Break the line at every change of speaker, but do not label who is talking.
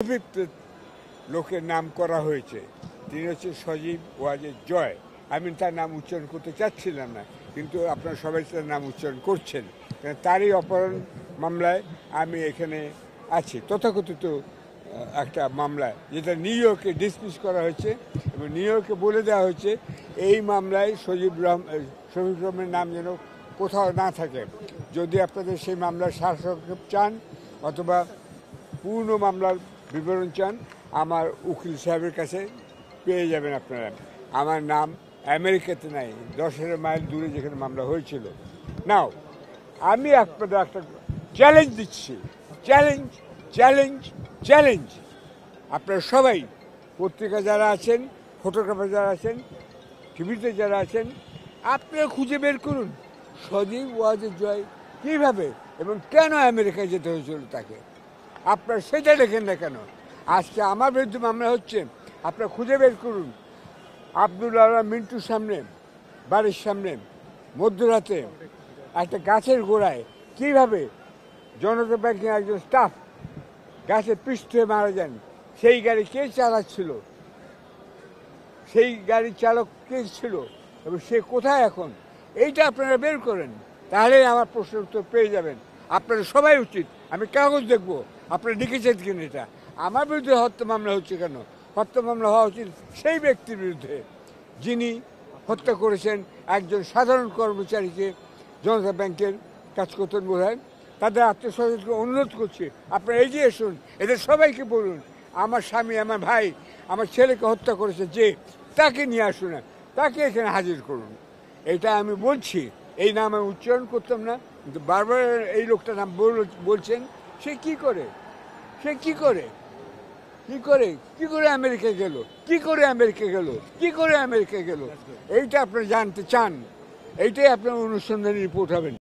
অভিযুক্ত লোকের নাম করা হয়েছে, তিনি হচ্ছে সজীব ওয়াজেদ জয়। আমি তার নাম উচ্চারণ করতে চাচ্ছিলাম না, কিন্তু আপনারা সবাই তার নাম উচ্চারণ করছেন। তারই অপহরণ মামলায় আমি এখানে আছি, তথাকথিত একটা মামলায়, যেটা নিউ ইয়র্কে ডিসমিস করা হয়েছে এবং নিউ ইয়র্কে বলে দেওয়া হয়েছে এই মামলায় শফিক রহমানের নাম যেন কোথাও না থাকে। যদি আপনাদের সেই মামলার সারসংক্ষেপ চান অথবা পূর্ণ মামলার বিবরণ চান, আমার উকিল সাহেবের কাছে পেয়ে যাবেন আপনারা। আমার নাম আমেরিকাতে নাই, 10,000 মাইল দূরে যেখানে মামলা হয়েছিল। নাও আমি আপনাদের একটা চ্যালেঞ্জ দিচ্ছি, চ্যালেঞ্জ চ্যালেঞ্জ চ্যালেঞ্জ। আপনারা সবাই, পত্রিকা যারা আছেন, ফটোগ্রাফার যারা আছেন, টিভিতে যারা আছেন, আপনারা খুঁজে বের করুন সজীব ওয়াজেদ জয় কীভাবে এবং কেন আমেরিকায় যেতে হয়েছিল তাকে। আপনারা সেটা দেখেন না কেন? আজকে আমার বিরুদ্ধে মামলা হচ্ছে, আপনারা খুঁজে বের করুন আব্দুল আলম মিন্টুর সামনে, বাড়ির সামনে মধ্যরাতে একটা গাছের গোড়ায় কীভাবে জনতা ব্যাংকের একজন স্টাফ গাছে পিষ্ট হয়ে মারা যান। সেই গাড়ি কে চালাচ্ছিল, সেই গাড়ির চালক কে ছিল এবং সে কোথায় এখন, এইটা আপনারা বের করেন, তাহলে আমার প্রশ্নের উত্তর পেয়ে যাবেন। আপনারা সবাই উচিত, আমি কাগজ দেখবো আপনারা লিখেছেন কিনা। এটা আমার বিরুদ্ধে হত্যা মামলা হচ্ছে কেন? হত্যা মামলা হওয়া উচিত সেই ব্যক্তির বিরুদ্ধে যিনি হত্যা করেছেন একজন সাধারণ কর্মচারীকে, জনতা ব্যাংকের কাজ করতেন বোধ হয়। তাদের আত্মীয়স্বজনকে অনুরোধ করছি, আপনারা এগিয়ে এসুন, এদের সবাইকে বলুন আমার স্বামী, আমার ভাই, আমার ছেলেকে হত্যা করেছে যে, তাকে নিয়ে আসুন, তাকে এখানে হাজির করুন। এটা আমি বলছি, এই নাম আমি উচ্চারণ করতাম না, কিন্তু বারবার এই লোকটার নাম বলছেন। সে কি করে, সে কি করে, কি করে, কি করে আমেরিকা গেল, কি করে আমেরিকা গেল, কি করে আমেরিকা গেল, এইটা আপনারা জানতে চান, এইটাই আপনার অনুসন্ধানী রিপোর্ট হবেন।